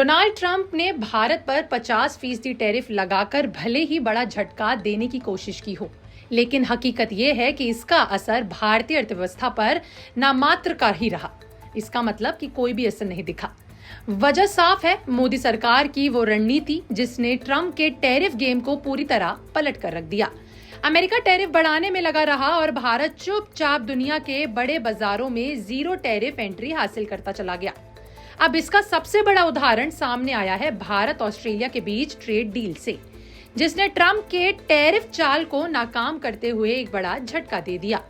Donald Trump ने भारत पर 50% tariff लगाकर भले ही बड़ा झटका देने की कोशिश की हो, लेकिन हकीकत यह है कि इसका असर भारतीय अर्थव्यवस्था पर नामात्र का ही रहा। इसका मतलब कि कोई भी असर नहीं दिखा। वजह साफ है, मोदी सरकार की वो रणनीति जिसने ट्रंप के टैरिफ गेम को पूरी तरह पलट कर रख दिया। अमेरिका टैरिफ बढ़ाने में लगा रहा और भारत चुपचाप दुनिया के बड़े बाजारों में जीरो टैरिफ एंट्री हासिल करता चला गया। अब इसका सबसे बड़ा उदाहरण सामने आया है भारत ऑस्ट्रेलिया के बीच ट्रेड डील से, जिसने ट्रंप के टैरिफ चाल को नाकाम करते हुए एक बड़ा झटका दे दिया।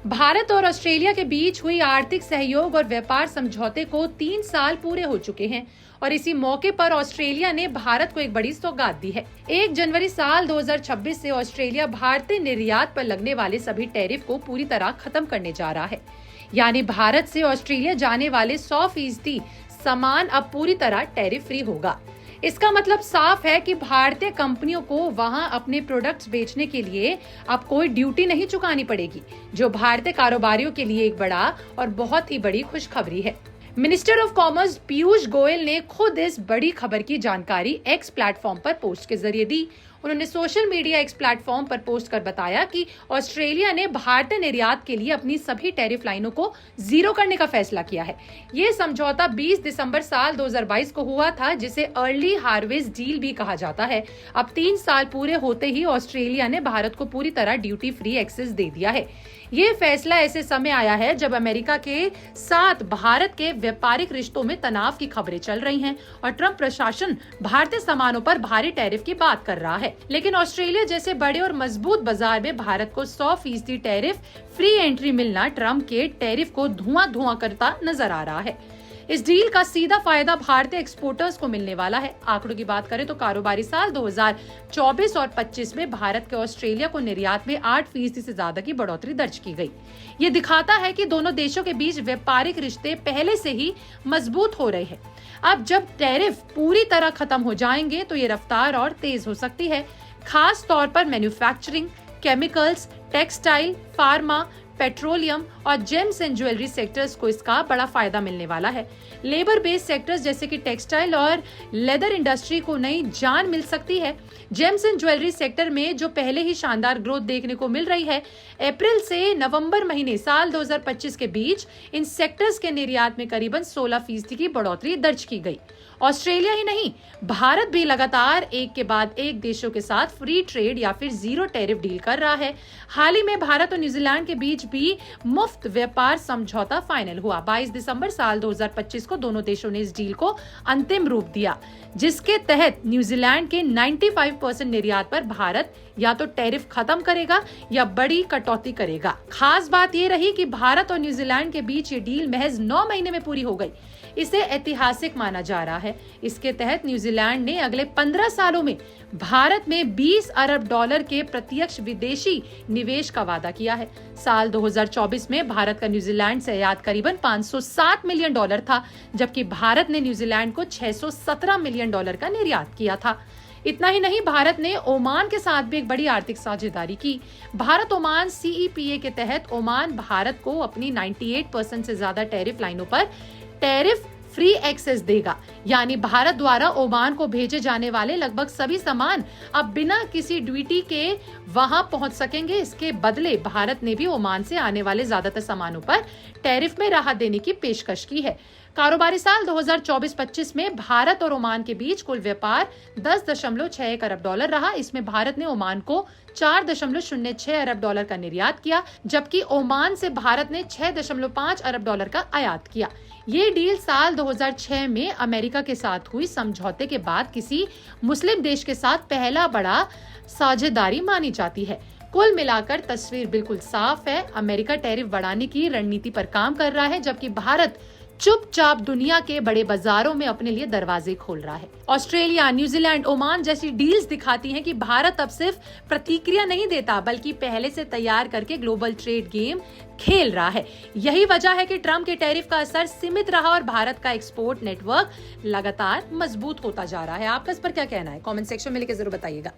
भारत और ऑस्ट्रेलिया के बीच हुई आर्थिक सहयोग और व्यापार समझौते को 3 साल पूरे हो चुके हैं और इसी मौके पर ऑस्ट्रेलिया ने भारत को एक बड़ी सौगात दी है। 1 जनवरी साल 2026 से ऑस्ट्रेलिया भारतीय निर्यात पर लगने वाले सभी टैरिफ को पूरी तरह खत्म करने जा रहा है। यानी भारत से ऑस्ट्रेलिया जाने वाले 100% सामान अब पूरी तरह टैरिफ फ्री होगा। इसका मतलब साफ है कि भारतीय कंपनियों को वहां अपने प्रोडक्ट्स बेचने के लिए अब कोई ड्यूटी नहीं चुकानी पड़ेगी, जो भारतीय कारोबारियों के लिए एक बड़ा और बहुत ही बड़ी खुशखबरी है। Minister of commerce Piyush Goyal ने खुद इस बड़ी खबर की जानकारी एक्स प्लेटफॉर्म पर पोस्ट के जरिए दी। उन्होंने सोशल मीडिया एक्स प्लेटफॉर्म पर पोस्ट कर बताया कि ऑस्ट्रेलिया ने भारतीय निर्यात के लिए अपनी सभी टैरिफ लाइनों को जीरो करने का फैसला किया है। ये समझौता 20 दिसंबर साल 2022 को हुआ था, जिसे अर्ली हार्वेस्ट डील भी कहा जाता है। अब 3 साल पूरे होते ही ऑस्ट्रेलिया ने भारत को पूरी तरह ड्यूटी फ्री एक्सेस दे दिया है। ये फैसला ऐसे समय आया है जब अमेरिका के साथ भारत के व्यापारिक रिश्तों में तनाव की खबरें चल रही हैं और ट्रंप प्रशासन भारतीय सामानों पर भारी टैरिफ की बात कर रहा है। लेकिन ऑस्ट्रेलिया जैसे बड़े और मजबूत बाजार में भारत को 100% टैरिफ फ्री एंट्री मिलना ट्रंप के टैरिफ को धुआं करता नजर आ रहा है। इस डील का सीधा फायदा भारतीय एक्सपोर्टर्स को मिलने वाला है। आंकड़ों की बात करें तो कारोबारी साल 2024 और 25 में भारत के ऑस्ट्रेलिया को निर्यात में 8% से ज्यादा की बढ़ोतरी दर्ज की गई। ये दिखाता है कि दोनों देशों के बीच व्यापारिक रिश्ते पहले से ही मजबूत हो रहे हैं। अब जब टैरिफ पूरी तरह खत्म हो जाएंगे तो ये रफ्तार और तेज हो सकती है। खास तौर पर manufacturing, chemicals, textile, pharma, petroleum और जेम्स एंड ज्वेलरी सेक्टर्स को इसका बड़ा फायदा मिलने वाला है। लेबर बेस्ड सेक्टर्स जैसे कि टेक्सटाइल और लेदर इंडस्ट्री को नई जान मिल सकती है। जेम्स एंड ज्वेलरी सेक्टर में जो पहले ही शानदार ग्रोथ देखने को मिल रही है, अप्रैल से नवंबर महीने साल 2025 के बीच इन सेक्टर्स के निर्यात में करीबन 16% की बढ़ोतरी दर्ज की गई। ऑस्ट्रेलिया ही नहीं, भारत भी लगातार एक के बाद एक देशों के साथ फ्री ट्रेड या फिर जीरो टैरिफ डील कर रहा है। हाल ही में भारत और न्यूजीलैंड के बीच भी मुफ्त व्यापार समझौता फाइनल हुआ। 22 दिसंबर साल 2025 को दोनों देशों ने इस डील को अंतिम रूप दिया, जिसके तहत न्यूजीलैंड के 95% निर्यात पर भारत या तो टैरिफ खत्म करेगा या बड़ी कटौती करेगा। खास बात ये रही कि भारत और न्यूजीलैंड के बीच ये डील महज 9 महीने में पूरी हो गई। इसे ऐतिहासिक माना जा रहा है। इसके तहत न्यूजीलैंड ने अगले 15 सालों में भारत में $20 अरब के प्रत्यक्ष विदेशी निवेश का वादा किया है। साल 2024 में भारत का न्यूजीलैंड से आयात करीबन $507 मिलियन था, जबकि भारत ने न्यूजीलैंड को $617 मिलियन का निर्यात किया था। इतना ही नहीं, भारत ने ओमान के साथ भी एक बड़ी आर्थिक साझेदारी की। भारत ओमान CEPA के तहत ओमान भारत को अपनी 98% से ज्यादा टैरिफ लाइनों पर टैरिफ फ्री एक्सेस देगा। यानी भारत द्वारा ओमान को भेजे जाने वाले लगभग सभी सामान अब बिना किसी ड्यूटी के वहां पहुंच सकेंगे। इसके बदले भारत ने भी ओमान से आने वाले ज्यादातर सामानों पर टैरिफ में राहत देने की पेशकश की है। कारोबारी साल 2024-25 में भारत और ओमान के बीच कुल व्यापार $10.61 अरब रहा। इसमें भारत ने ओमान को $4.06 अरब का निर्यात किया, जबकि ओमान से भारत ने $6.5 अरब का आयात किया। ये डील साल 2006 में अमेरिका के साथ हुई समझौते के बाद किसी मुस्लिम देश के साथ पहला बड़ा साझेदारी मानी जाती है। कुल मिलाकर तस्वीर बिल्कुल साफ है। अमेरिका टैरिफ बढ़ाने की रणनीति पर काम कर रहा है, जबकि भारत चुपचाप दुनिया के बड़े बाजारों में अपने लिए दरवाजे खोल रहा है। ऑस्ट्रेलिया, न्यूजीलैंड, ओमान जैसी डील्स दिखाती हैं कि भारत अब सिर्फ प्रतिक्रिया नहीं देता, बल्कि पहले से तैयार करके ग्लोबल ट्रेड गेम खेल रहा है। यही वजह है कि ट्रंप के टैरिफ का असर सीमित रहा और भारत का एक्सपोर्ट नेटवर्क लगातार मजबूत होता जा रहा है। आपका इस पर क्या कहना है? कमेंट सेक्शन में लिखकर जरूर बताइएगा।